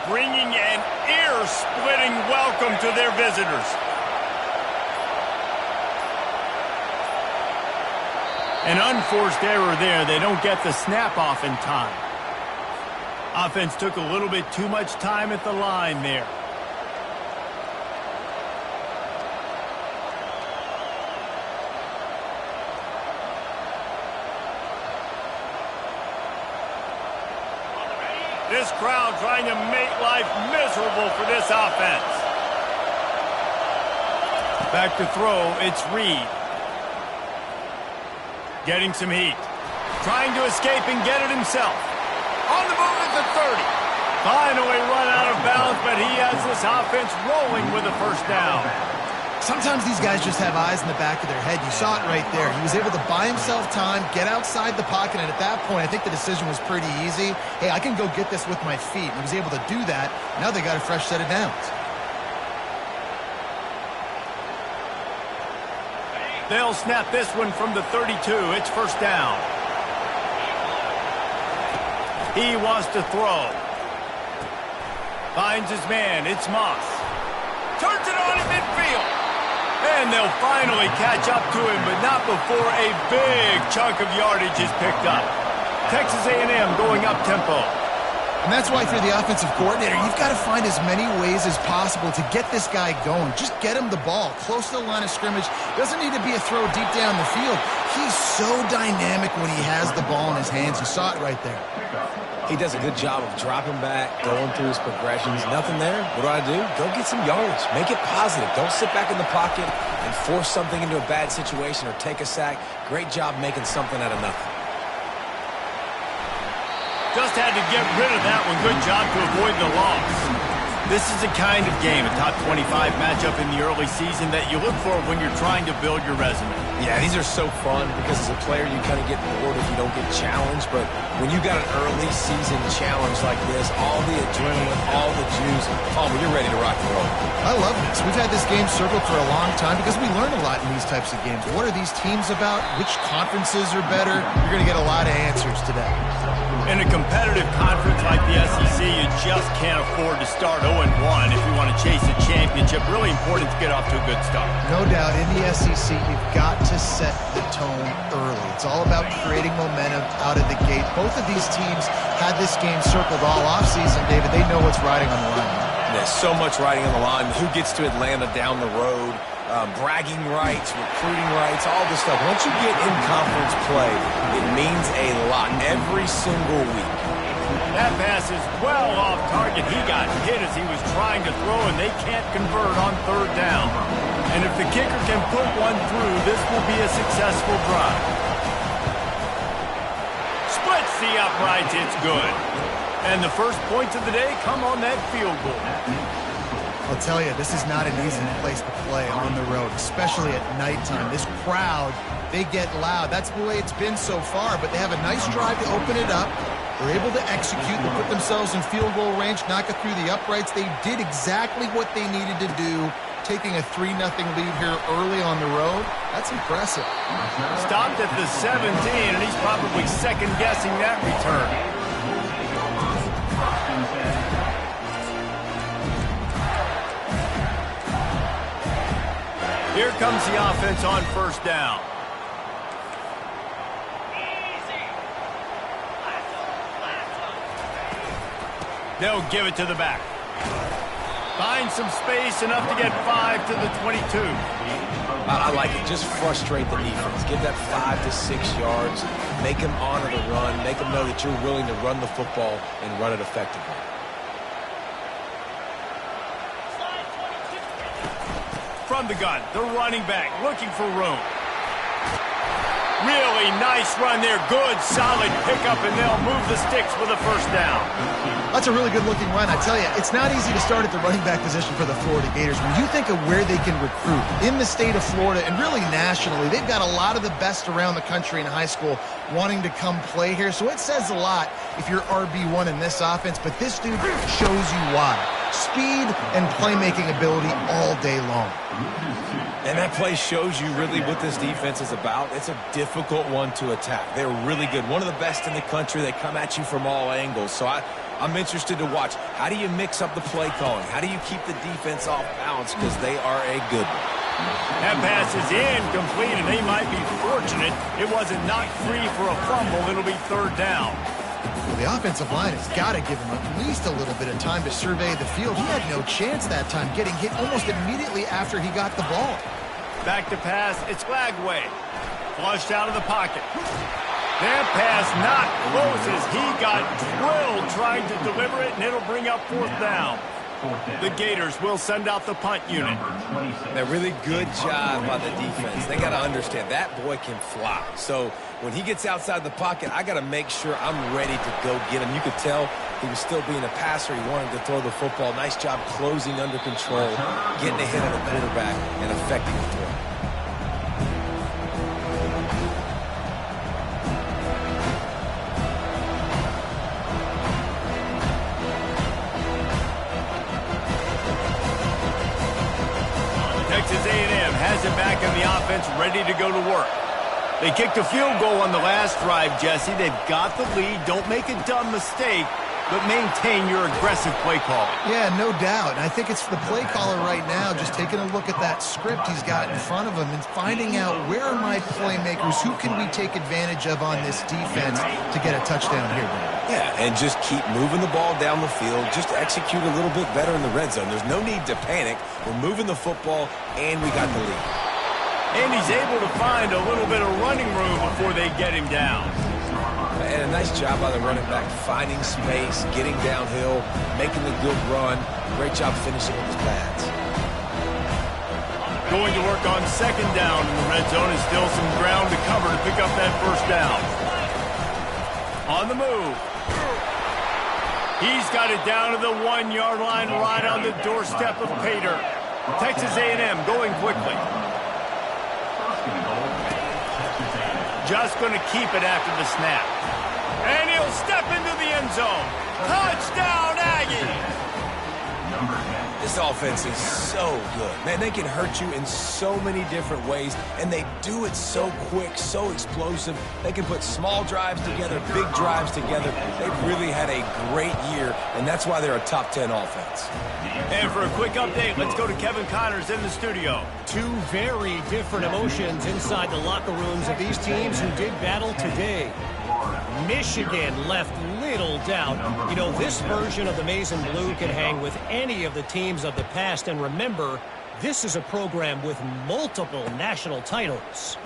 bringing an ear-splitting welcome to their visitors. An unforced error there. They don't get the snap off in time. Offense took a little bit too much time at the line there. This crowd trying to make life miserable for this offense. Back to throw, it's Reed. Getting some heat. Trying to escape and get it himself. On the move at the 30. Finally run out of bounds, but he has this offense rolling with a first down. Sometimes these guys just have eyes in the back of their head. You saw it right there. He was able to buy himself time, get outside the pocket, and at that point, I think the decision was pretty easy. Hey, I can go get this with my feet. He was able to do that. Now they got a fresh set of downs. They'll snap this one from the 32. It's first down. He wants to throw. Finds his man. It's Moss. Turns it on in midfield. And they'll finally catch up to him, but not before a big chunk of yardage is picked up. Texas A&M going up-tempo. And that's why, if you're the offensive coordinator, you've got to find as many ways as possible to get this guy going. Just get him the ball close to the line of scrimmage. Doesn't need to be a throw deep down the field. He's so dynamic when he has the ball in his hands. You saw it right there. He does a good job of dropping back, going through his progressions. Nothing there. What do? Go get some yardage. Make it positive. Don't sit back in the pocket and force something into a bad situation or take a sack. Great job making something out of nothing. Just had to get rid of that one. Good job to avoid the loss. This is the kind of game, a top 25 matchup in the early season, that you look for when you're trying to build your resume. Yeah, these are so fun because as a player you kind of get bored if you don't get challenged. But when you got an early season challenge like this, all the adrenaline, all the juice, you're ready to rock and roll. I love this. We've had this game circled for a long time because we learn a lot in these types of games. What are these teams about? Which conferences are better? You're going to get a lot of answers today. In a competitive conference like the SEC, you just can't afford to start 0-1 if you want to chase a championship. Really important to get off to a good start. No doubt, in the SEC, you've got to set the tone early. It's all about creating momentum out of the gate. Both of these teams had this game circled all offseason, David. They know what's riding on the line. There's so much riding on the line. Who gets to Atlanta down the road? Bragging rights, recruiting rights, all this stuff. Once you get in conference play, it means a lot every single week. That pass is well off target. He got hit as he was trying to throw, and they can't convert on third down. And if the kicker can put one through, this will be a successful drive. Splits the uprights. It's good. And the first points of the day come on that field goal. I'll tell you, this is not an easy place to play on the road, especially at nighttime. This crowd, they get loud. That's the way it's been so far, but they have a nice drive to open it up. They're able to execute and put themselves in field goal range, knock it through the uprights. They did exactly what they needed to do, taking a 3-0 lead here early on the road. That's impressive. Stopped at the 17, and he's probably second-guessing that return. Here comes the offense on first down. They'll give it to the back. Find some space, enough to get 5 to the 22. I like it. Just frustrate the defense. Give that 5 to 6 yards. Make them honor the run. Make them know that you're willing to run the football and run it effectively. From the gun, the running back looking for room. Really nice run there. Good, solid pickup, and they'll move the sticks with a first down. That's a really good-looking run. I tell you, it's not easy to start at the running back position for the Florida Gators. When you think of where they can recruit in the state of Florida and really nationally, they've got a lot of the best around the country in high school wanting to come play here. So it says a lot if you're RB1 in this offense, but this dude shows you why. Speed and playmaking ability all day long. And that play shows you really what this defense is about. It's a difficult one to attack. They're really good. One of the best in the country. They come at you from all angles. So I'm interested to watch. How do you mix up the play calling? How do you keep the defense off balance? Because they are a good one. That pass is incomplete, and they might be fortunate it wasn't knocked free for a fumble. It'll be third down. Well, the offensive line has got to give him at least a little bit of time to survey the field. He had no chance that time, getting hit almost immediately after he got the ball. Back to pass, it's Lagway. Flushed out of the pocket. That pass not close as he got drilled trying to deliver it, and it'll bring up fourth down. The Gators will send out the punt unit. A really good job by the defense. They got to understand that boy can fly. So when he gets outside the pocket, I got to make sure I'm ready to go get him. You could tell he was still being a passer. He wanted to throw the football. Nice job closing under control, getting a hit on the quarterback, and affecting the throw. Texas A&M has it back in the offense, ready to go to work. They kicked a field goal on the last drive, Jesse. They've got the lead. Don't make a dumb mistake, but maintain your aggressive play calling. Yeah, no doubt. And I think it's the play caller right now just taking a look at that script he's got in front of him and finding out where are my playmakers, who can we take advantage of on this defense to get a touchdown here. Yeah, and just keep moving the ball down the field. Just execute a little bit better in the red zone. There's no need to panic. We're moving the football, and we got the lead. And he's able to find a little bit of running room before they get him down. And a nice job by the running back, finding space, getting downhill, making the good run. Great job finishing with his pads. Going to work on second down in the red zone is still some ground to cover to pick up that first down. On the move. He's got it down to the 1 yard line right on the doorstep of Pater. Texas A&M going quickly. Just going to keep it after the snap. And he'll step into the end zone. Touchdown, Aggies! This offense is so good. Man, they can hurt you in so many different ways, and they do it so quick, so explosive. They can put small drives together, big drives together. They've really had a great year, and that's why they're a top 10 offense. And for a quick update, let's go to Kevin Connors in the studio. Two very different emotions inside the locker rooms of these teams who did battle today. Michigan left little doubt. You know, this version of the Maize and Blue can hang with any of the teams of the past. And remember, this is a program with multiple national titles.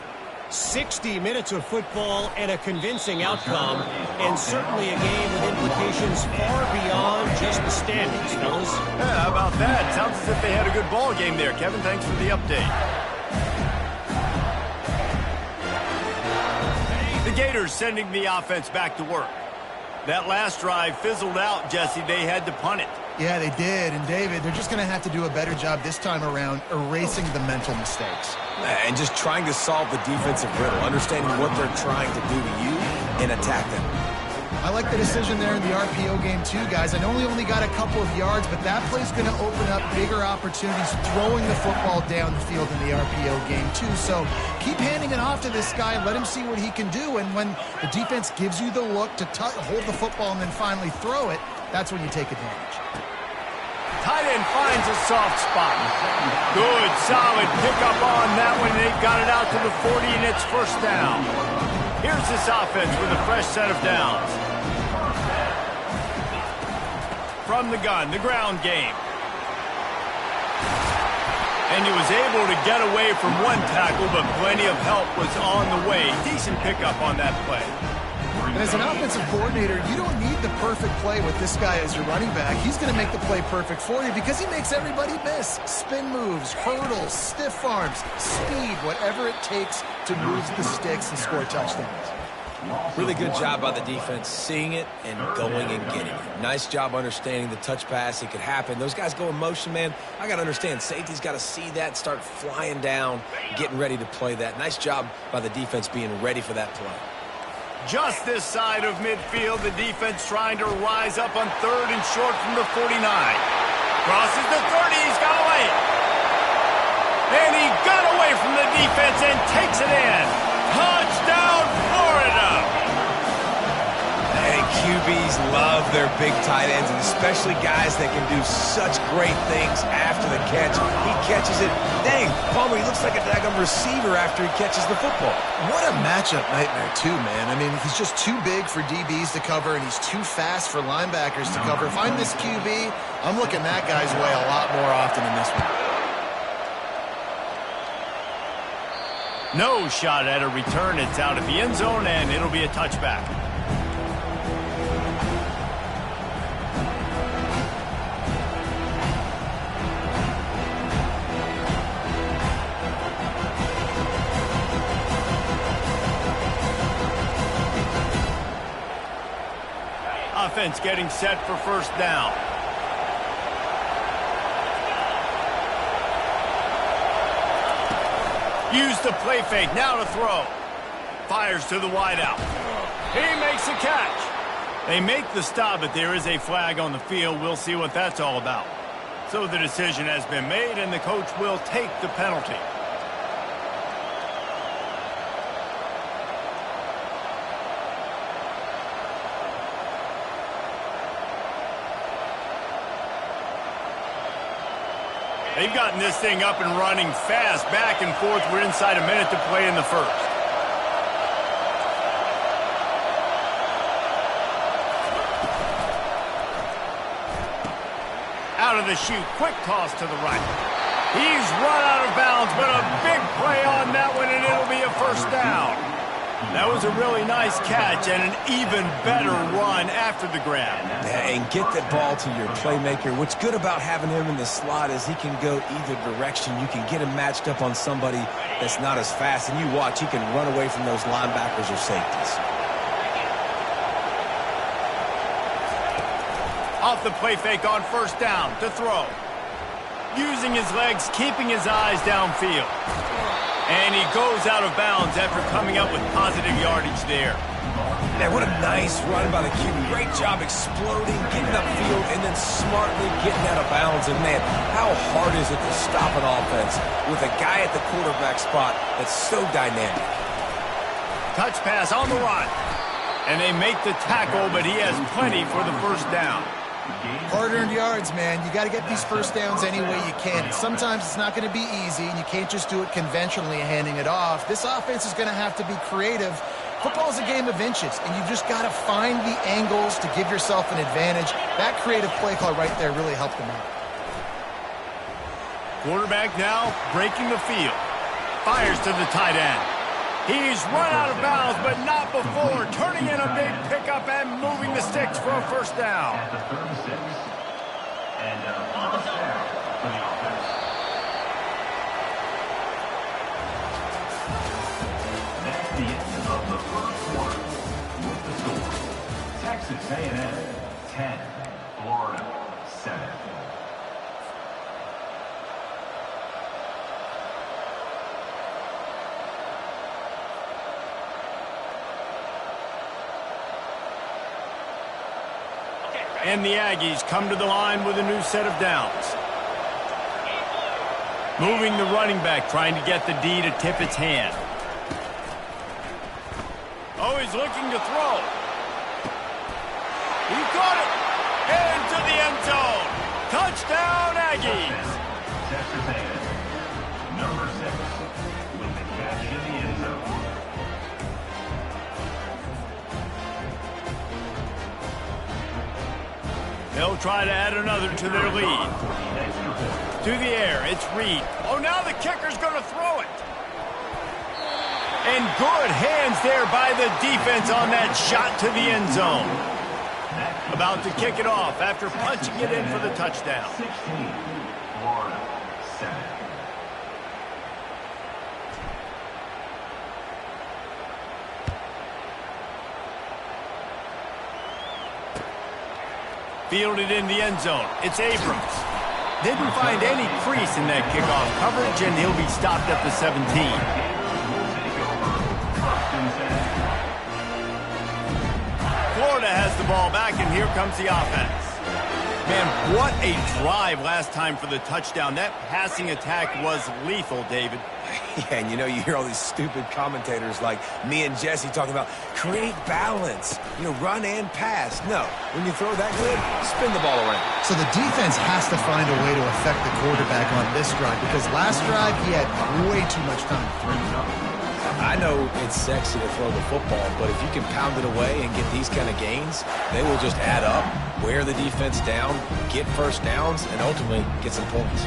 60 minutes of football and a convincing outcome, and certainly a game with implications far beyond just the standings, fellas. Yeah, how about that? Sounds as if they had a good ball game there. Kevin, thanks for the update. The Gators sending the offense back to work. That last drive fizzled out, Jesse. They had to punt it. Yeah, they did. And, David, they're just going to have to do a better job this time around erasing the mental mistakes. And just trying to solve the defensive riddle, understanding what they're trying to do to you and attack them. I like the decision there in the RPO game, too, guys. I know we only got a couple of yards, but that play's going to open up bigger opportunities throwing the football down the field in the RPO game, too. So keep handing it off to this guy. Let him see what he can do. And when the defense gives you the look to hold the football and then finally throw it, that's when you take advantage. Tight end finds a soft spot. Good, solid pickup on that one. They've got it out to the 40, and it's first down. Here's this offense with a fresh set of downs. From the gun, the ground game. And he was able to get away from one tackle, but plenty of help was on the way. Decent pickup on that play. And as an offensive coordinator, you don't need the perfect play with this guy as your running back. He's going to make the play perfect for you because he makes everybody miss. Spin moves, hurdles, stiff arms, speed, whatever it takes to move the sticks and score touchdowns. Really good job by the defense, seeing it and going and getting it. Nice job understanding the touch pass. It could happen. Those guys go in motion, man. I got to understand, safety's got to see that, start flying down, getting ready to play that. Nice job by the defense being ready for that play. Just this side of midfield, the defense trying to rise up on third and short from the 49. Crosses the 30, he's got away. And he got away from the defense and takes it in. Touchdown, Florida! Hey, QBs love their big tight ends, and especially guys that can do such great things after the catch. He catches it. Dang, Palmer, he looks like a daggum receiver after he catches the football. What a matchup nightmare, too, man. I mean, he's just too big for DBs to cover, and he's too fast for linebackers to cover. If I'm this QB, I'm looking that guy's way a lot more often than this one. No shot at a return. It's out of the end zone, and it'll be a touchback. Offense getting set for first down. Use the play fake, now to throw. Fires to the wideout. He makes a catch. They make the stop, but there is a flag on the field. We'll see what that's all about. So the decision has been made, and the coach will take the penalty. They've gotten this thing up and running fast, back and forth. We're inside a minute to play in the first. Out of the chute, quick toss to the right. He's run out of bounds, but a big play on that one, and it'll be a first down. That was a really nice catch and an even better run after the grab. Yeah, and get the ball to your playmaker. What's good about having him in the slot is he can go either direction. You can get him matched up on somebody that's not as fast, and you watch, he can run away from those linebackers or safeties. Off the play fake on first down to throw. Using his legs, keeping his eyes downfield. And he goes out of bounds after coming up with positive yardage there. Man, what a nice run by the QB. Great job exploding, getting upfield, and then smartly getting out of bounds. And, man, how hard is it to stop an offense with a guy at the quarterback spot that's so dynamic? Touch pass on the run. And they make the tackle, but he has plenty for the first down. Hard-earned yards, man. You got to get these first downs any way you can. Sometimes it's not going to be easy, and you can't just do it conventionally handing it off. This offense is going to have to be creative. Football is a game of inches, and you've just got to find the angles to give yourself an advantage. That creative play call right there really helped them out. Quarterback now breaking the field. Fires to the tight end. He's run out of bounds, but not before. Turning in a big pickup and moving the sticks for a first down. That's the end of the first quarter. With the score, Texas A&M 10, Florida 7. And the Aggies come to the line with a new set of downs. Moving the running back, trying to get the D to tip its hand. Oh, he's looking to throw. He caught it. Into the end zone. Touchdown, Aggies. Texas A&M, number 6, with the catch in the end zone. They'll try to add another to their lead. To the air, it's Reed. Oh, now the kicker's going to throw it. And good hands there by the defense on that shot to the end zone. About to kick it off after punching it in for the touchdown. 16, Florida 7. Fielded in the end zone. It's Abrams. Didn't find any crease in that kickoff coverage, and he'll be stopped at the 17. Florida has the ball back, and here comes the offense. Man, what a drive last time for the touchdown. That passing attack was lethal, David. Yeah, and you hear all these stupid commentators like me and Jesse talking about create balance, run and pass. No, when you throw that good, spin the ball around. So the defense has to find a way to affect the quarterback on this drive because last drive he had way too much time to throw. I know it's sexy to throw the football, but if you can pound it away and get these kind of gains, they will just add up, wear the defense down, get first downs, and ultimately get some points.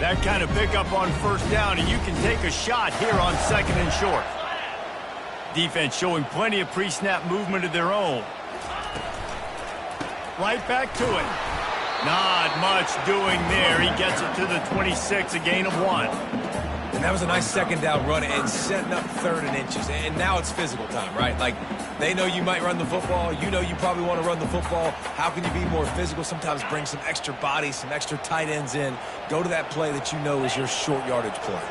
That kind of pickup on first down, and you can take a shot here on 2nd and short. Defense showing plenty of pre-snap movement of their own. Right back to it. Not much doing there. He gets it to the 26, a gain of 1. And that was a nice 2nd down run and setting up 3rd and inches. And now it's physical time, right? Like, they know you might run the football. You know you probably want to run the football. How can you be more physical? Sometimes bring some extra bodies, some extra tight ends in. Go to that play that you know is your short yardage play.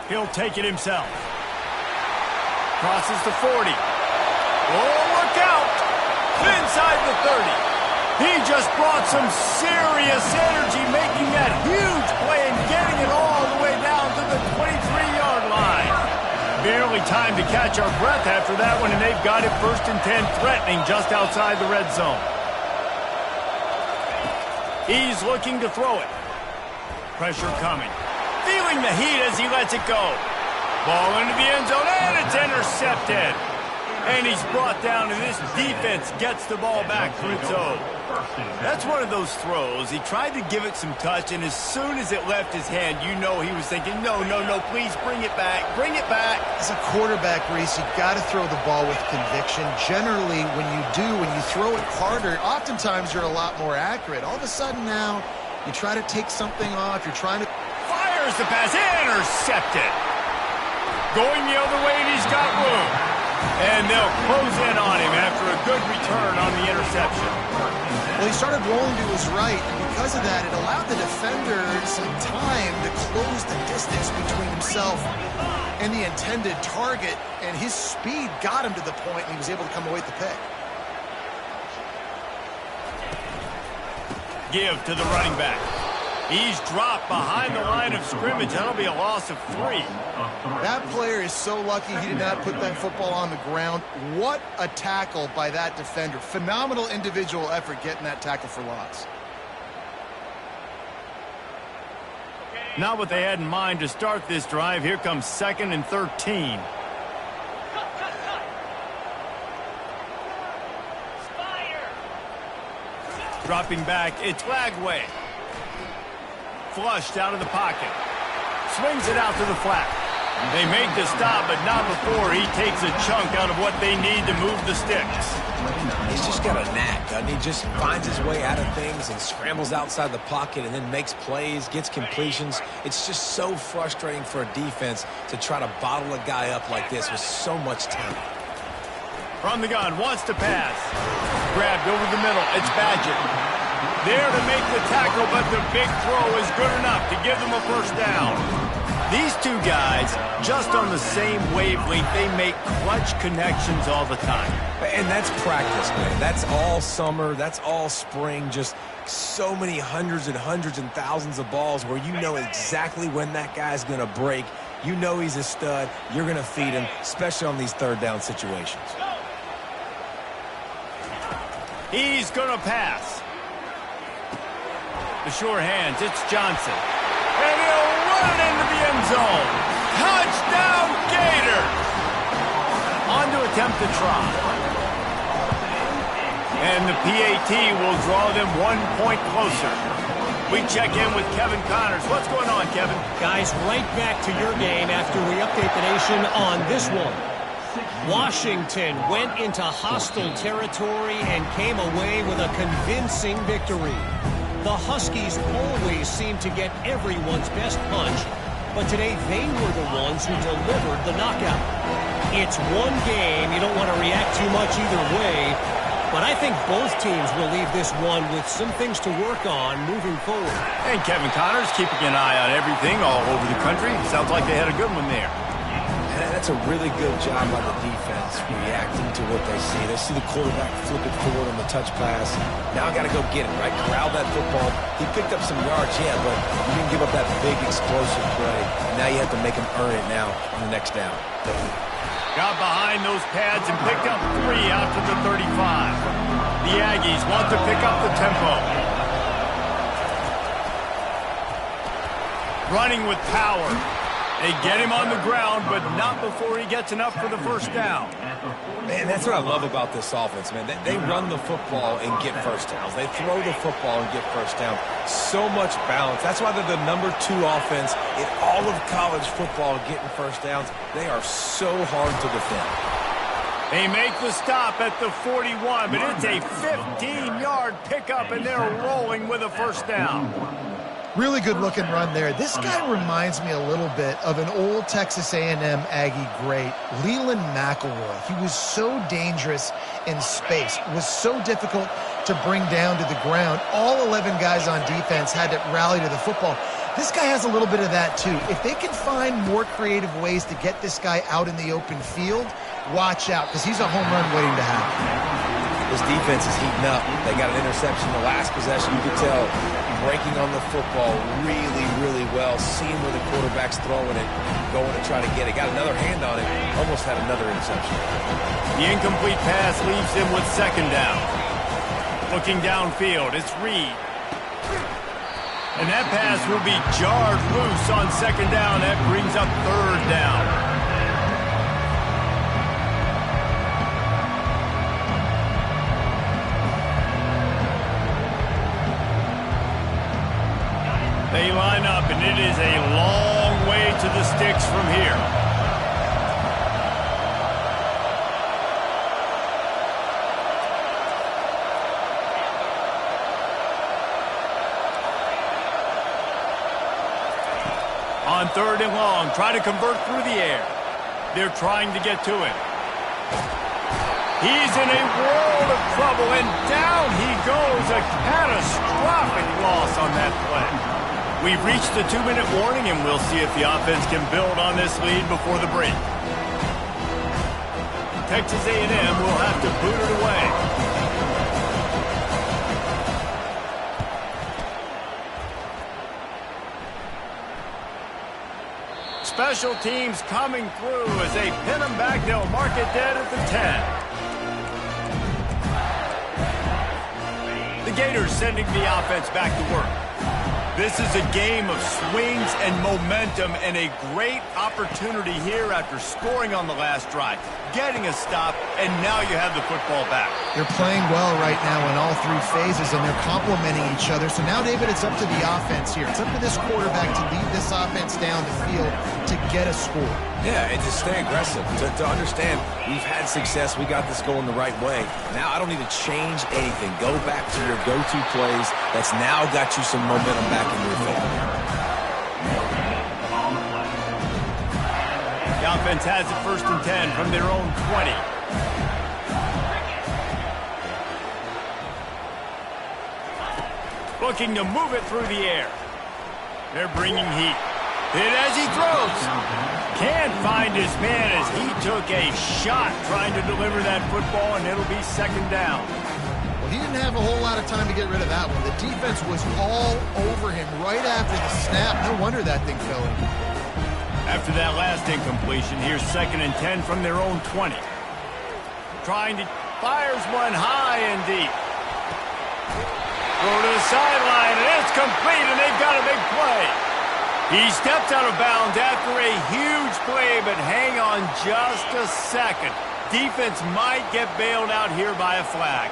He'll take it himself. Crosses the 40. Oh, look out! Inside the 30. He just brought some serious energy, making that huge play and getting it all the way down to the 23-yard line. Barely time to catch our breath after that one, and they've got it 1st and 10, threatening just outside the red zone. He's looking to throw it. Pressure coming. Feeling the heat as he lets it go. Ball into the end zone, and it's intercepted. And he's brought down, and this defense gets the ball back for its own. That's one of those throws. He tried to give it some touch, and as soon as it left his hand, he was thinking, no, please bring it back, bring it back. As a quarterback, Reese, you've got to throw the ball with conviction. Generally, when you throw it harder, oftentimes you're a lot more accurate. All of a sudden now, you try to take something off, you're trying to... Fires the pass, intercepted. Going the other way, and he's got room. And they'll close in on him after a good return on the interception. Well, he started rolling to his right, and because of that, it allowed the defender some time to close the distance between himself and the intended target, and his speed got him to the point, and he was able to come away with the pick. Give to the running back. He's dropped behind the line of scrimmage. That'll be a loss of 3. That player is so lucky he did not put that football on the ground. What a tackle by that defender. Phenomenal individual effort getting that tackle for loss. Not what they had in mind to start this drive. Here comes 2nd and 13. Dropping back, it's Lagway. Flushed out of the pocket. Swings it out to the flat. They make the stop, but not before he takes a chunk out of what they need to move the sticks. He's just got a knack, doesn't he? Just finds his way out of things and scrambles outside the pocket and then makes plays, gets completions. It's just so frustrating for a defense to try to bottle a guy up like this with so much talent. From the gun, wants to pass. Grabbed over the middle. It's Badgett. There to make the tackle, but the big throw is good enough to give them a first down. These two guys, just on the same wavelength, they make clutch connections all the time. And that's practice, man. That's all summer. That's all spring. Just so many hundreds and thousands of balls where you know exactly when that guy's going to break. You know he's a stud. You're going to feed him, especially on these 3rd down situations. He's going to pass. The sure hands, it's Johnson. And he'll run it into the end zone. Touchdown, Gators! On to attempt the try. And the PAT will draw them 1 point closer. We check in with Kevin Connors. What's going on, Kevin? Guys, right back to your game after we update the nation on this one. Washington went into hostile territory and came away with a convincing victory. The Huskies always seem to get everyone's best punch, but today they were the ones who delivered the knockout. It's one game, you don't want to react too much either way, but I think both teams will leave this one with some things to work on moving forward. And Kevin Connors keeping an eye on everything all over the country. Sounds like they had a good one there. And that's That's a really good job by the defense, reacting to what they see. They see the quarterback flip it forward on the touch pass. Now I got to go get it, right? Corral that football. He picked up some yards, yeah, but you didn't give up that big explosive play. Now you have to make him earn it now on the next down. Got behind those pads and picked up 3 out to the 35. The Aggies want to pick up the tempo. Running with power. They get him on the ground, but not before he gets enough for the first down. Man, that's what I love about this offense, man. They run the football and get first downs. They throw the football and get first down. So much balance. That's why they're the #2 offense in all of college football getting first downs. They are so hard to defend. They make the stop at the 41, but it's a 15-yard pickup, and they're rolling with a first down. Really good-looking run there. This guy reminds me a little bit of an old Texas A&M Aggie great, Leland McElroy. He was so dangerous in space. It was so difficult to bring down to the ground. All 11 guys on defense had to rally to the football. This guy has a little bit of that, too. If they can find more creative ways to get this guy out in the open field, watch out, because he's a home run waiting to happen. This defense is heating up. They got an interception the last possession. You could tell breaking on the football really, really well, seeing where the quarterback's throwing it, going to try to get it. Got another hand on it, almost had another interception. The incomplete pass leaves him with second down. Looking downfield, it's Reed. And that pass will be jarred loose on second down. That brings up third down. They line up, and it is a long way to the sticks from here. On third and long, try to convert through the air. They're trying to get to it. He's in a world of trouble, and down he goes. A catastrophic loss on that play. We've reached the 2-minute warning, and we'll see if the offense can build on this lead before the break. Texas A&M will have to boot it away. Special teams coming through as they pin them back. They'll mark it dead at the 10. The Gators sending the offense back to work. This is a game of swings and momentum, and a great opportunity here after scoring on the last drive, getting a stop, and now you have the football back. They're playing well right now in all 3 phases, and they're complementing each other. So now, David, it's up to the offense here. It's up to this quarterback to lead this offense down the field to get a score. Yeah, and to stay aggressive, to understand we've had success, we got this going the right way. Now I don't need to change anything. Go back to your go-to plays. That's now got you some momentum back in your favor. The offense has it first and 10 from their own 20. Looking to move it through the air. They're bringing heat. Hit as he throws. Can't find his man as he took a shot trying to deliver that football, and it'll be second down. Well, he didn't have a whole lot of time to get rid of that one. The defense was all over him right after the snap. No wonder that thing fell in. After that last incompletion, here's second and 10 from their own 20. Trying to fires one high and deep. Go to the sideline, and it's complete, and they've got a big play. He stepped out of bounds after a huge play, but hang on just a second. Defense might get bailed out here by a flag.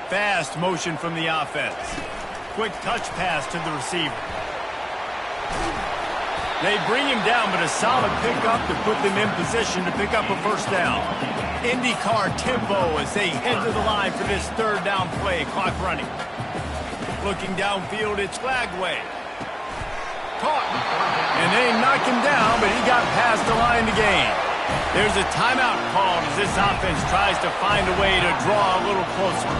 Fast motion from the offense. Quick touch pass to the receiver. They bring him down, but a solid pickup to put them in position to pick up a first down. IndyCar tempo as they head to the line for this third down play. Clock running. Looking downfield, it's Flagway. Caught. And they knock him down, but he got past the line to gain. There's a timeout called as this offense tries to find a way to draw a little closer.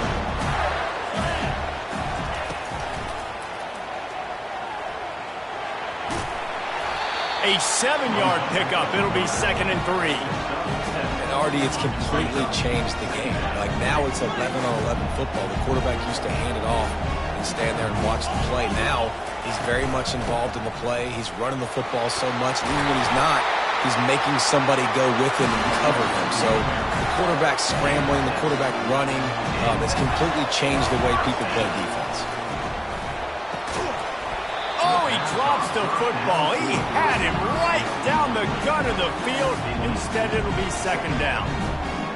A 7-yard pickup. It'll be 2nd and 3. And Artie, it's completely changed the game. Like now it's 11-on-11 football. The quarterback used to hand it off and stand there and watch the play. Now he's very much involved in the play. He's running the football so much. Even when he's not, he's making somebody go with him and cover him. So the quarterback scrambling, the quarterback running, it's completely changed the way people play defense. Oh, he drops the football. He had him right down the gun of the field. Instead, it'll be 2nd down.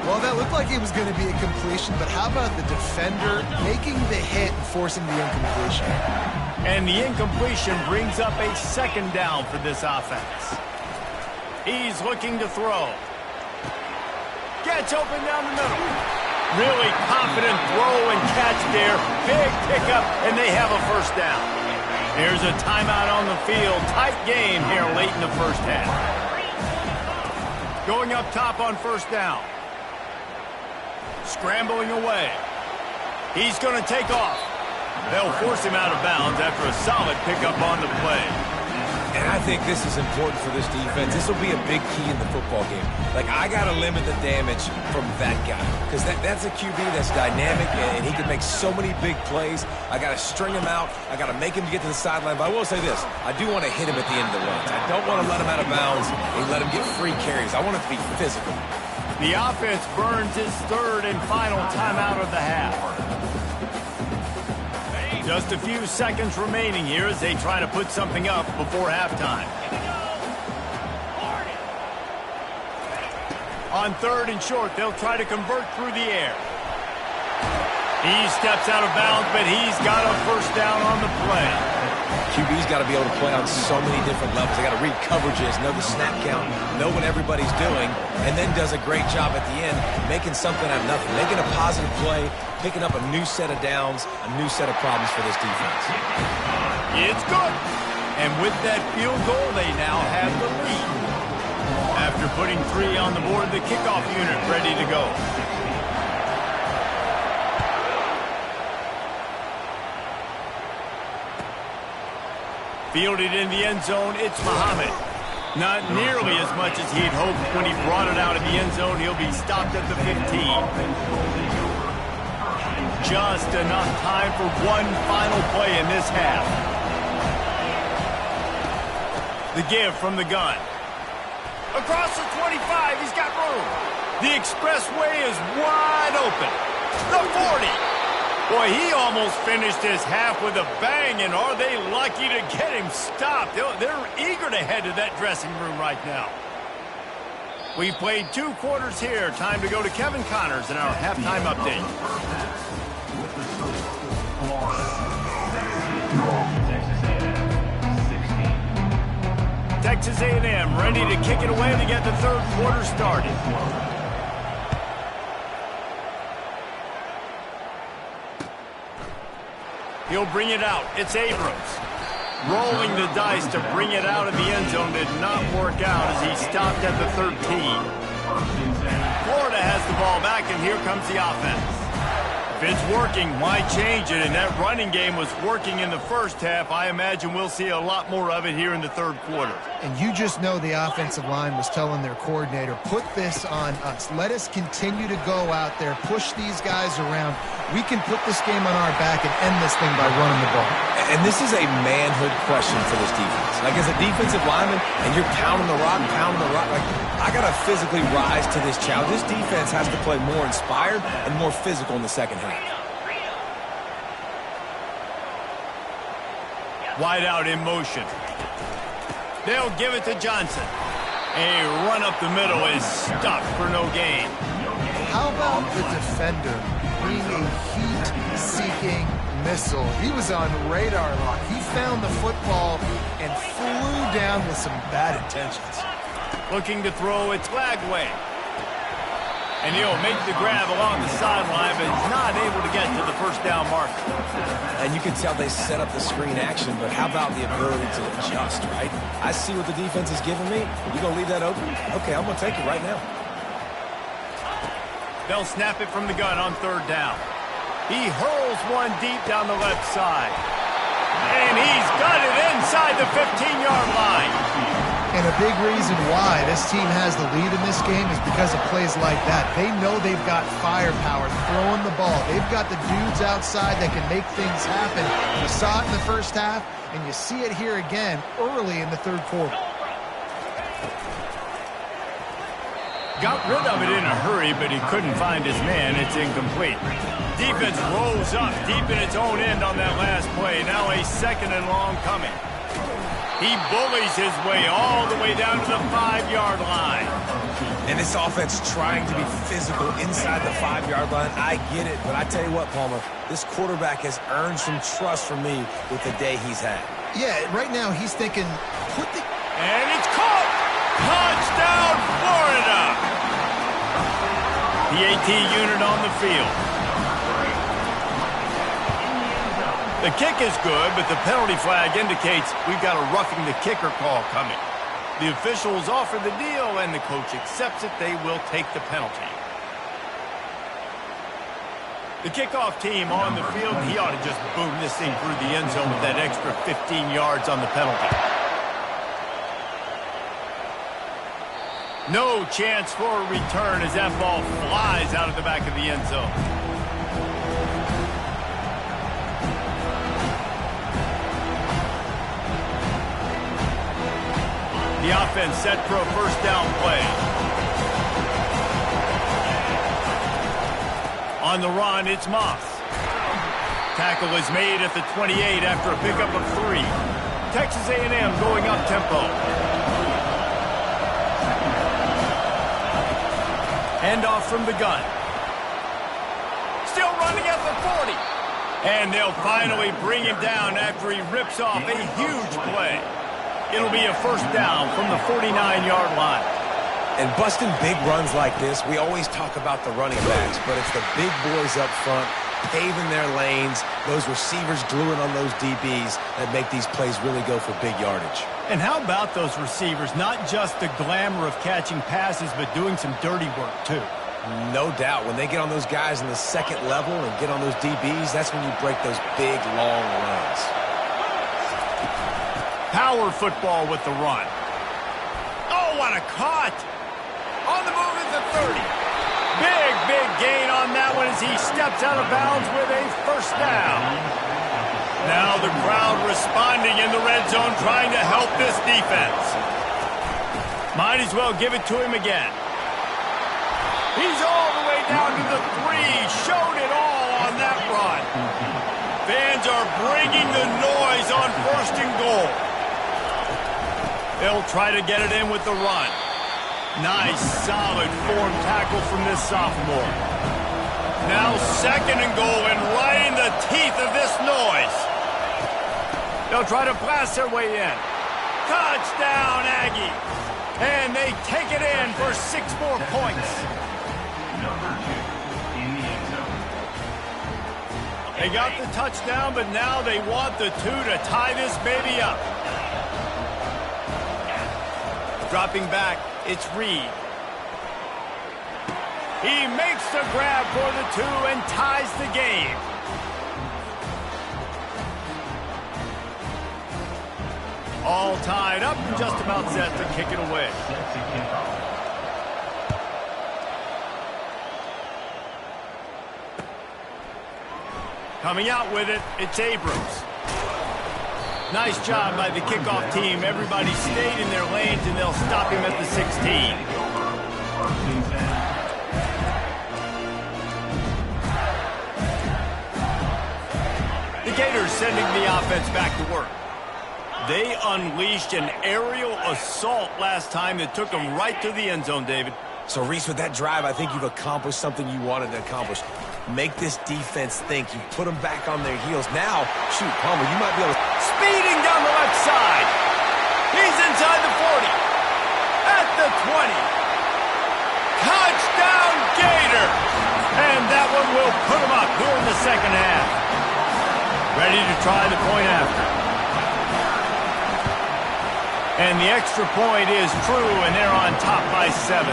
Well, that looked like it was going to be a completion, but how about the defender making the hit and forcing the incompletion? And the incompletion brings up a 2nd down for this offense. He's looking to throw. Gets open down the middle. Really confident throw and catch there. Big pickup, and they have a 1st down. Here's a timeout on the field. Tight game here late in the 1st half. Going up top on 1st down. Scrambling away. He's going to take off. They'll force him out of bounds after a solid pickup on the play. And I think this is important for this defense. This will be a big key in the football game. Like, I got to limit the damage from that guy. Because that's a QB that's dynamic, and he can make so many big plays. I got to string him out. I got to make him get to the sideline. But I will say this. I do want to hit him at the end of the range. I don't want to let him out of bounds and let him get free carries. I want it to be physical. The offense burns his 3rd and final timeout of the half. Just a few seconds remaining here as they try to put something up before halftime. On 3rd and short, they'll try to convert through the air. He steps out of bounds, but he's got a 1st down on the play. QB's got to be able to play on so many different levels. They got to read coverages, know the snap count, know what everybody's doing, and then does a great job at the end making something out of nothing, making a positive play, picking up a new set of downs, a new set of problems for this defense. It's good. And with that field goal, they now have the lead. After putting 3 on the board, the kickoff unit ready to go. Fielded in the end zone, it's Muhammad. Not nearly as much as he'd hoped when he brought it out of the end zone. He'll be stopped at the 15. Just enough time for one final play in this half. The give from the gun. Across the 25, he's got room. The expressway is wide open. The 40. Boy, he almost finished his half with a bang, and are they lucky to get him stopped? They're eager to head to that dressing room right now. We've played 2 quarters here. Time to go to Kevin Connors in our halftime update. Texas A&M ready to kick it away to get the 3rd quarter started. He'll bring it out. It's Abrams. Rolling the dice to bring it out of the end zone did not work out as he stopped at the 13. Florida has the ball back, and here comes the offense. If it's working, why change it? And that running game was working in the 1st half. I imagine we'll see a lot more of it here in the 3rd quarter. And you just know the offensive line was telling their coordinator, put this on us. Let us continue to go out there, push these guys around. We can put this game on our back and end this thing by running the ball. And this is a manhood question for this defense. Like, as a defensive lineman, and you're pounding the rock, like, I got to physically rise to this challenge. This defense has to play more inspired and more physical in the 2nd half. Wide out in motion. They'll give it to Johnson. A run up the middle is stopped for no gain. How about the defender being a heat-seeking missile? He was on radar lock. He found the football and flew down with some bad intentions. Looking to throw, it's Lagway. And he'll make the grab along the sideline, but he's not able to get to the 1st down marker. And you can tell they set up the screen action, but how about the ability to adjust, right? I see what the defense is giving me. You going to leave that open? Okay, I'm going to take it right now. They'll snap it from the gun on 3rd down. He hurls one deep down the left side. And he's got it inside the 15-yard line. And a big reason why this team has the lead in this game is because of plays like that. They know they've got firepower throwing the ball. They've got the dudes outside that can make things happen. You saw it in the first half, and you see it here again early in the third quarter. Got rid of it in a hurry, but he couldn't find his man. It's incomplete. Defense rolls up deep in its own end on that last play. Now a 2nd and long coming. He bullies his way all the way down to the 5-yard line. And this offense trying to be physical inside the 5-yard line. I get it, but I tell you what, Palmer, this quarterback has earned some trust from me with the day he's had. Yeah, right now he's thinking, And it's caught! Touchdown, Florida! The AT unit on the field. The kick is good, but the penalty flag indicates we've got a roughing the kicker call coming. The officials offer the deal, and the coach accepts it. They will take the penalty. The kickoff team on the field, he ought to just boom this thing through the end zone with that extra 15 yards on the penalty. No chance for a return as that ball flies out of the back of the end zone. The offense set for a first down play. On the run, it's Moss. Tackle is made at the 28 after a pickup of 3. Texas A&M going up tempo. Handoff from the gun. Still running at the 40. And they'll finally bring him down after he rips off a huge play. It'll be a first down from the 49-yard line. And busting big runs like this, we always talk about the running backs, but it's the big boys up front, paving their lanes, those receivers gluing on those DBs that make these plays really go for big yardage. And how about those receivers? Not just the glamour of catching passes, but doing some dirty work, too. No doubt. When they get on those guys in the second level and get on those DBs, that's when you break those big, long runs. Power football with the run. Oh, what a cut! On the move at the 30. Big gain on that one as he steps out of bounds with a first down. Now the crowd responding in the red zone, trying to help this defense. Might as well give it to him again. He's all the way down to the 3. Showed it all on that run. Fans are bringing the noise on 1st and goal. They'll try to get it in with the run. Nice, solid form tackle from this sophomore. Now 2nd and goal, and right in the teeth of this noise. They'll try to blast their way in. Touchdown, Aggie. And they take it in for 6 more points. They got the touchdown, but now they want the 2 to tie this baby up. Dropping back, it's Reed. He makes the grab for the 2 and ties the game. All tied up and just about set to kick it away. Coming out with it, it's Abrams. Nice job by the kickoff team. Everybody stayed in their lanes, and they'll stop him at the 16. The Gators sending the offense back to work. They unleashed an aerial assault last time that took them right to the end zone, David. So, Reese, with that drive, I think you've accomplished something you wanted to accomplish. Make this defense think. You put them back on their heels. Now, shoot, Palmer, you might be able to... Speeding down the left side. He's inside the 40. At the 20. Touchdown, Gator. And that one will put him up here in the second half. Ready to try the point after. And the extra point is true, and they're on top by 7.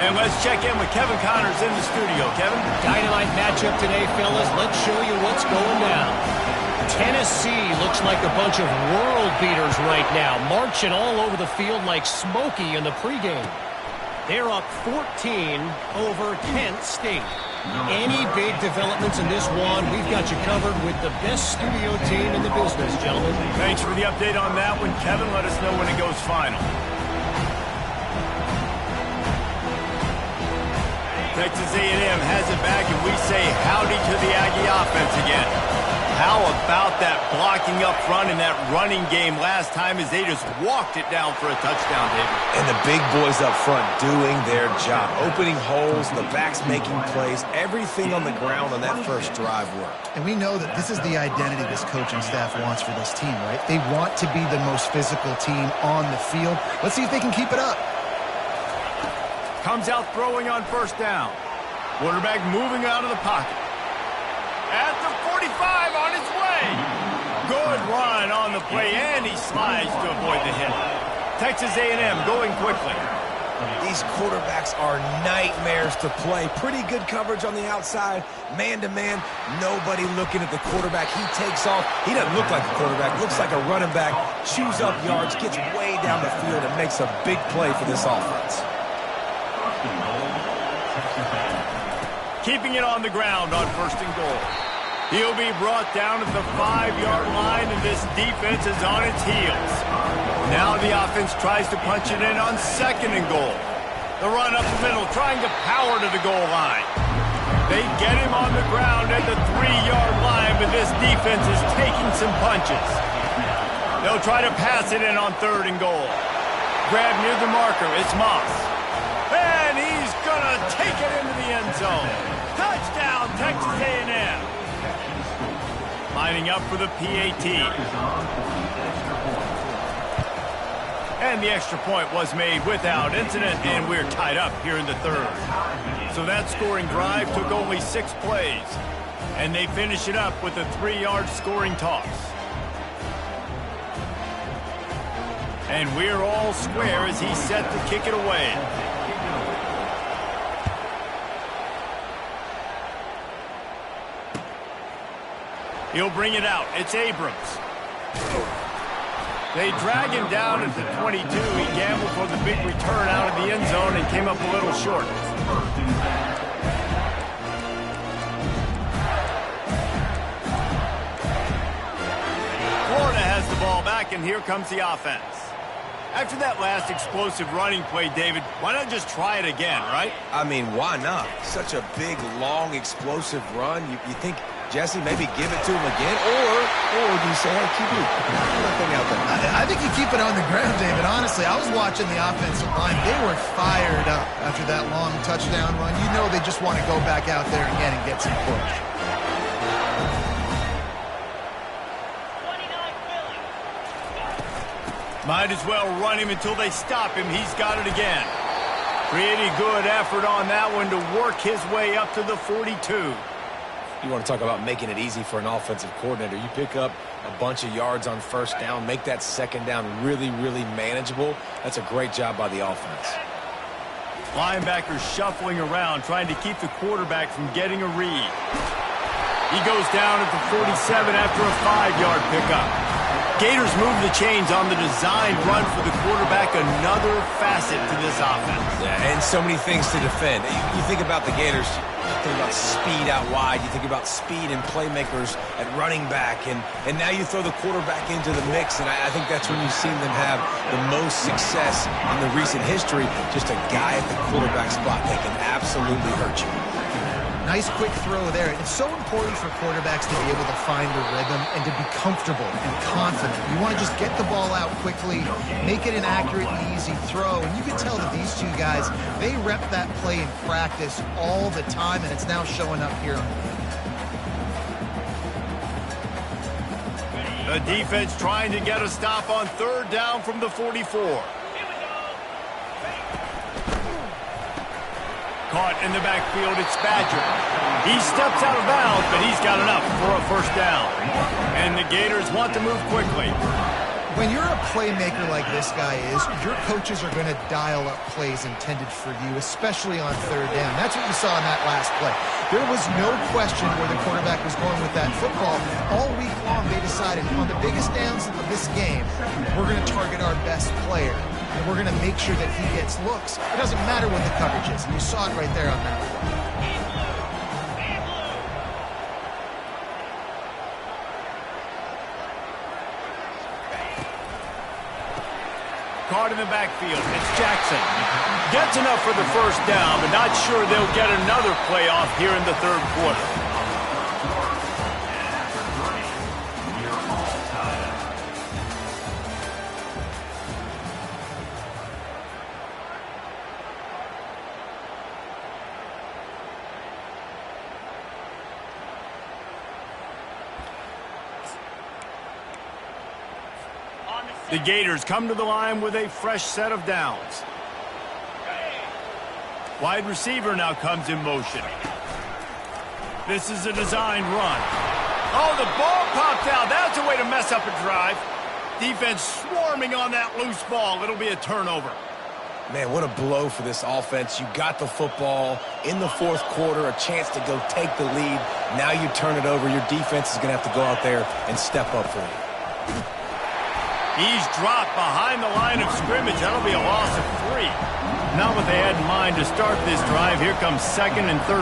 And let's check in with Kevin Connors in the studio. Kevin? Dynamite matchup today, fellas. Let's show you what's going down. Tennessee looks like a bunch of world beaters right now, marching all over the field like Smokey in the pregame. They're up 14 over Kent State. Any big developments in this one, we've got you covered with the best studio team in the business, gentlemen. Thanks for the update on that one, Kevin. Let us know when it goes final. Texas A&M has it back, and we say howdy to the Aggie offense again. How about that blocking up front and that running game last time as they just walked it down for a touchdown, David? And the big boys up front doing their job, opening holes, the backs making plays, everything on the ground on that first drive worked. And we know that this is the identity this coaching staff wants for this team, right? They want to be the most physical team on the field. Let's see if they can keep it up. Comes out throwing on first down. Quarterback moving out of the pocket. At the 45 on his way. Good run on the play, and he slides to avoid the hit. Texas A&M going quickly. These quarterbacks are nightmares to play. Pretty good coverage on the outside. Man-to-man, nobody looking at the quarterback. He takes off. He doesn't look like a quarterback. Looks like a running back. Chews up yards, gets way down the field, and makes a big play for this offense. Keeping it on the ground on first and goal. He'll be brought down at the 5-yard line, and this defense is on its heels. Now the offense tries to punch it in on second and goal. The run up the middle, trying to power to the goal line. They get him on the ground at the 3-yard line, but this defense is taking some punches. They'll try to pass it in on third and goal. Grab near the marker, it's Moss. And he's gonna take it into the end zone. Touchdown, Texas A&M. Lining up for the PAT. And the extra point was made without incident, and we're tied up here in the third. So that scoring drive took only 6 plays, and they finish it up with a 3-yard scoring toss. And we're all square as he's set to kick it away. He'll bring it out. It's Abrams. They drag him down at the 22. He gambled for the big return out of the end zone and came up a little short. Florida has the ball back, and here comes the offense. After that last explosive running play, David, why not just try it again, right? I mean, why not? Such a big, long, explosive run. You think, Jesse, maybe give it to him again? Or do you say, hey, keep nothing out there? I think you keep it on the ground, David. Honestly, I was watching the offensive line. They were fired up after that long touchdown run. You know they just want to go back out there again and get some push. Might as well run him until they stop him. He's got it again. Pretty good effort on that one to work his way up to the 42. You want to talk about making it easy for an offensive coordinator. You pick up a bunch of yards on first down, make that second down really, really manageable. That's a great job by the offense. Linebackers shuffling around, trying to keep the quarterback from getting a read. He goes down at the 47 after a 5-yard pickup. Gators move the chains on the designed run for the quarterback, another facet to this offense. Yeah, and so many things to defend. You think about the Gators, you think about speed out wide, you think about speed and playmakers at running back, and now you throw the quarterback into the mix, and I think that's when you've seen them have the most success in the recent history. Just a guy at the quarterback spot that can absolutely hurt you. Nice quick throw there. It's so important for quarterbacks to be able to find a rhythm and to be comfortable and confident. You want to just get the ball out quickly, make it an accurate and easy throw. And you can tell that these two guys, they rep that play in practice all the time, and it's now showing up here on the field. The defense trying to get a stop on third down from the 44. Caught in the backfield, it's Badger. He steps out of bounds, but he's got enough for a first down. And the Gators want to move quickly. When you're a playmaker like this guy is, your coaches are going to dial up plays intended for you, especially on third down. That's what you saw in that last play. There was no question where the quarterback was going with that football. All week long, they decided on the biggest downs of this game, we're going to target our best player, and we're going to make sure that he gets looks. It doesn't matter what the coverage is, and you saw it right there on that play. Caught in the backfield. It's Jackson. Gets enough for the first down, but not sure they'll get another playoff here in the third quarter. The Gators come to the line with a fresh set of downs. Wide receiver now comes in motion. This is a design run. Oh, the ball popped out. That's a way to mess up a drive. Defense swarming on that loose ball. It'll be a turnover. Man, what a blow for this offense. You got the football in the fourth quarter, a chance to go take the lead. Now you turn it over. Your defense is going to have to go out there and step up for you. He's dropped behind the line of scrimmage. That'll be a loss of 3. Not what they had in mind to start this drive. Here comes 2nd and 13.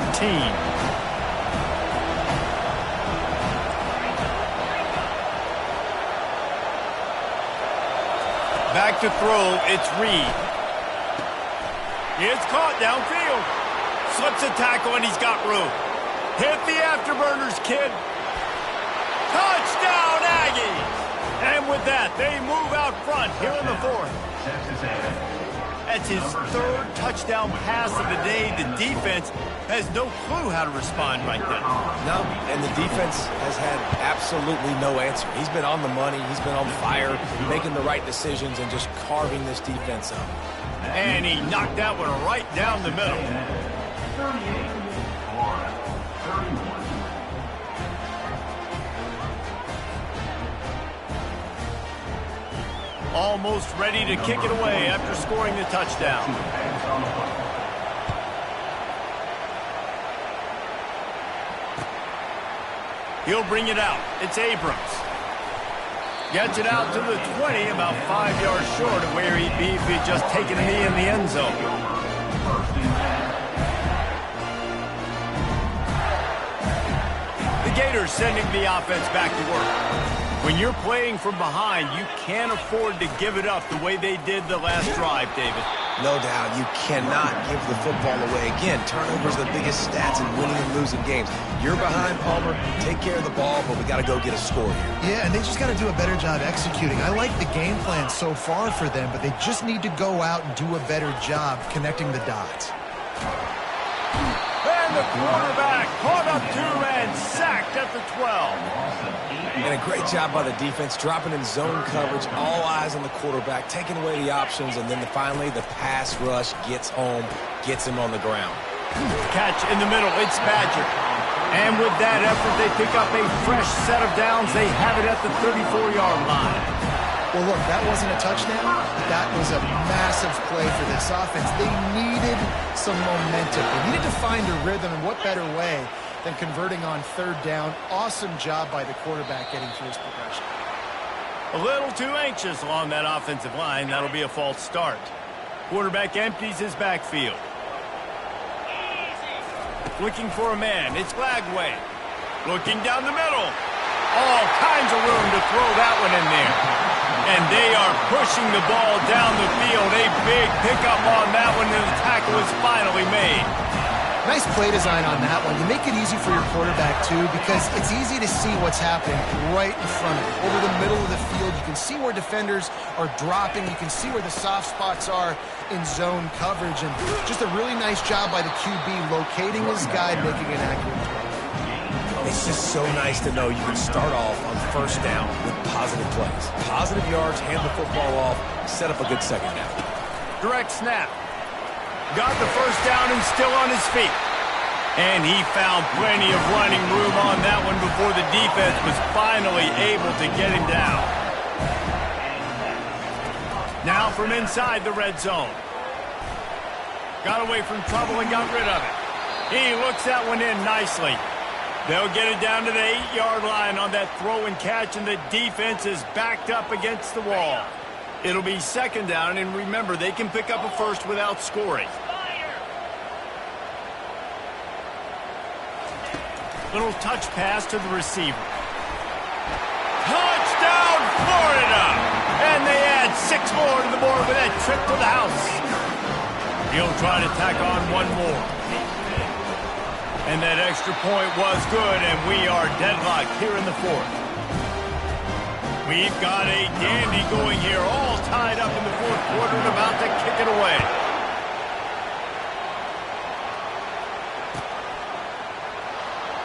Back to throw. It's Reed. It's caught downfield. Slips a tackle, and he's got room. Hit the afterburners, kid. Touchdown, Aggies! And with that, they move out front here in the fourth. That's his 3rd touchdown pass of the day. The defense has no clue how to respond right then. No, and the defense has had absolutely no answer. He's been on the money. He's been on fire, making the right decisions and just carving this defense up. And he knocked that one right down the middle. 38, Florida, 31. Almost ready to kick it away after scoring the touchdown. He'll bring it out. It's Abrams. Gets it out to the 20, about 5 yards short of where he'd be if he'd just taken a knee in the end zone. The Gators sending the offense back to work. When you're playing from behind, you can't afford to give it up the way they did the last drive, David. No doubt, you cannot give the football away. Again, turnovers are the biggest stats in winning and losing games. You're behind, Palmer. Take care of the ball, but we got to go get a score here. Yeah, and they just got to do a better job executing. I like the game plan so far for them, but they just need to go out and do a better job connecting the dots. And the quarterback caught up to and sacked at the 12. And a great job by the defense, dropping in zone coverage, all eyes on the quarterback, taking away the options, and then finally the pass rush gets home, gets him on the ground. Catch in the middle, it's Badger. And with that effort, they pick up a fresh set of downs. They have it at the 34-yard line. Well, look, that wasn't a touchdown. That was a massive play for this offense. They needed some momentum. They needed to find a rhythm, and what better way than converting on third down. Awesome job by the quarterback getting through his progression. A little too anxious along that offensive line. That'll be a false start. Quarterback empties his backfield. Looking for a man. It's Lagway. Looking down the middle. All kinds of room to throw that one in there. And they are pushing the ball down the field. A big pickup on that one, and the tackle is finally made. Nice play design on that one. You make it easy for your quarterback, too, because it's easy to see what's happening right in front of you. Over the middle of the field, you can see where defenders are dropping. You can see where the soft spots are in zone coverage. And just a really nice job by the QB locating his guy, making an accurate throw. It's just so nice to know you can start off on first down with positive plays. Positive yards, hand the football off, set up a good second down. Direct snap. Got the first down and still on his feet. And he found plenty of running room on that one before the defense was finally able to get him down. Now from inside the red zone. Got away from trouble and got rid of it. He looks that one in nicely. They'll get it down to the 8-yard line on that throw and catch, and the defense is backed up against the wall. It'll be second down, and remember, they can pick up a first without scoring. Little touch pass to the receiver. Touchdown, Florida! And they add 6 more to the board with that trip to the house. He'll try to tack on one more. And that extra point was good, and we are deadlocked here in the fourth. We've got a dandy going here, all tied up in the fourth quarter and about to kick it away.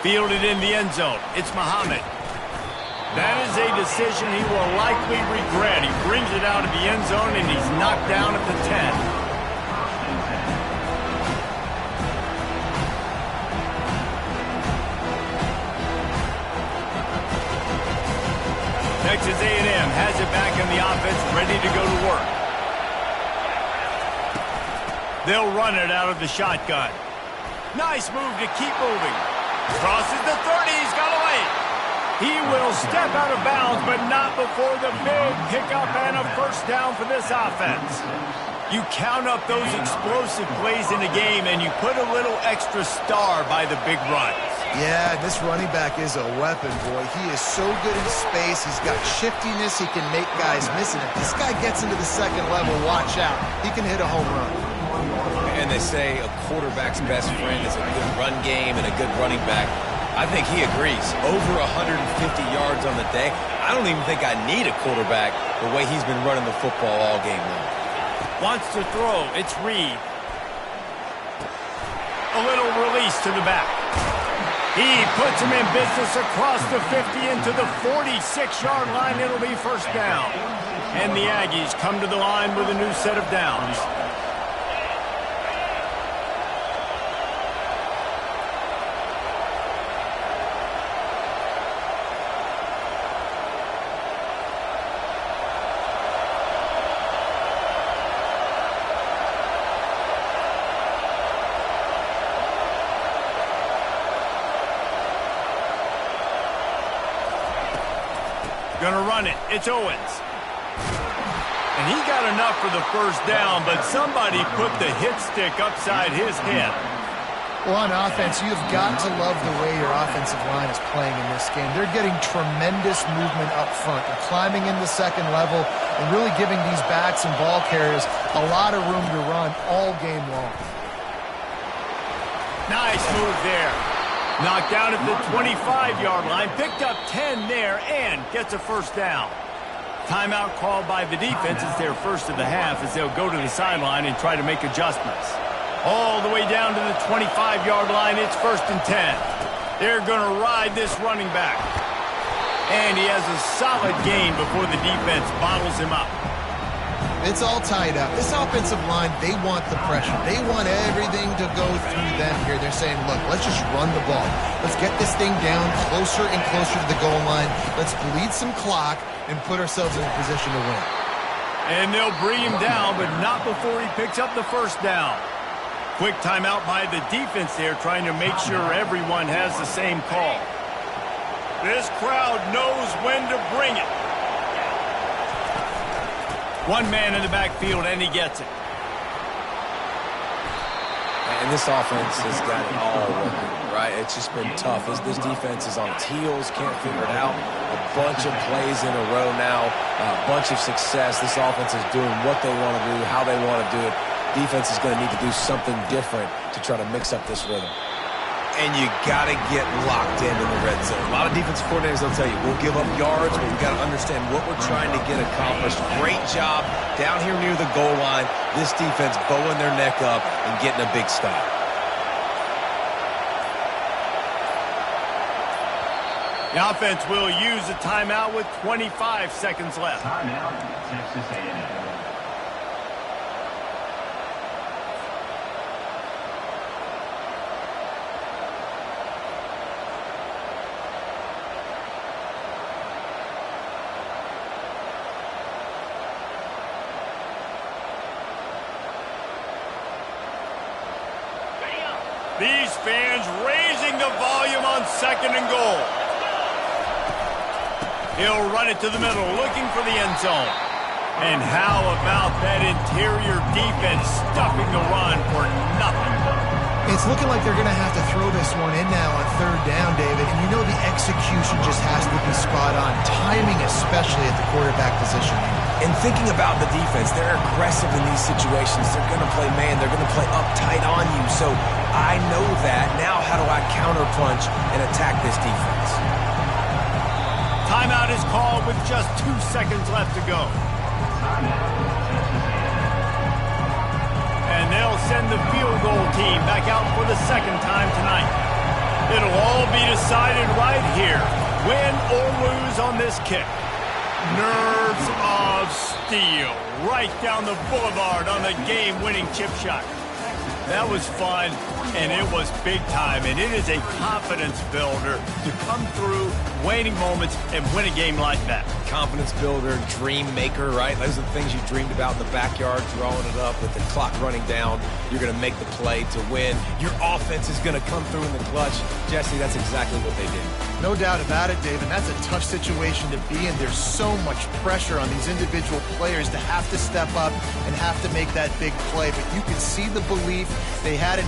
Fielded in the end zone. It's Muhammad. That is a decision he will likely regret. He brings it out of the end zone, and he's knocked down at the 10. Texas A&M has it back in the offense, ready to go to work. They'll run it out of the shotgun. Nice move to keep moving. Crosses the 30, he's got away. He will step out of bounds, but not before the big pickup and a first down for this offense. You count up those explosive plays in a game, and you put a little extra star by the big runs. Yeah, this running back is a weapon, boy. He is so good in space. He's got shiftiness. He can make guys miss it. If this guy gets into the second level, watch out. He can hit a home run. And they say a quarterback's best friend is a good run game and a good running back. I think he agrees. Over 150 yards on the day. I don't even think I need a quarterback the way he's been running the football all game long. Wants to throw. It's Reed. A little release to the back. He puts him in business across the 50 into the 46-yard line. It'll be first down. And the Aggies come to the line with a new set of downs. Gonna run it. It's Owens. And he got enough for the first down, but somebody put the hit stick upside his head. Well, on offense, you've got to love the way your offensive line is playing in this game. They're getting tremendous movement up front. They're climbing in the second level and really giving these backs and ball carriers a lot of room to run all game long. Nice move there. Knocked down at the 25-yard line, picked up 10 there, and gets a first down. Timeout called by the defense. It's their first of the half as they'll go to the sideline and try to make adjustments. All the way down to the 25-yard line, it's first and 10. They're going to ride this running back. And he has a solid gain before the defense bottles him up. It's all tied up. This offensive line, they want the pressure. They want everything to go through them here. They're saying, look, let's just run the ball. Let's get this thing down closer and closer to the goal line. Let's bleed some clock and put ourselves in a position to win. And they'll bring him down, but not before he picks up the first down. Quick timeout by the defense there, trying to make sure everyone has the same call. This crowd knows when to bring it. One man in the backfield, and he gets it. And this offense has got it all working, right? It's just been tough. This defense is on its heels, can't figure it out. A bunch of plays in a row now, a bunch of success. This offense is doing what they want to do, how they want to do it. Defense is going to need to do something different to try to mix up this rhythm. And you got to get locked in the red zone. A lot of defensive coordinators, they'll tell you, we'll give up yards, but we've got to understand what we're trying to get accomplished. Great job down here near the goal line. This defense bowing their neck up and getting a big stop. The offense will use a timeout with 25 seconds left. Timeout, Texas A&M. These fans raising the volume on 2nd and goal. He'll run it to the middle, looking for the end zone. And how about that interior defense stuffing the run for nothing? It's looking like they're going to have to throw this one in now on 3rd down, David. And you know the execution just has to be spot on. Timing especially at the quarterback position. And thinking about the defense, they're aggressive in these situations. They're going to play man. They're going to play up tight on you. So I know that. Now how do I counterpunch and attack this defense? Timeout is called with just 2 seconds left to go. And they'll send the field goal team back out for the 2nd time tonight. It'll all be decided right here. Win or lose on this kick. Nerves of steel. Right down the boulevard on the game-winning chip shot. That was fun, and it was big time, and it is a confidence builder to come through waning moments and win a game like that. Confidence builder, dream maker, right? Those are the things you dreamed about in the backyard, throwing it up with the clock running down. You're going to make the play to win. Your offense is going to come through in the clutch. Jesse, that's exactly what they did. No doubt about it, David. That's a tough situation to be in. There's so much pressure on these individual players to have to step up and have to make that big play. But you can see the belief they had in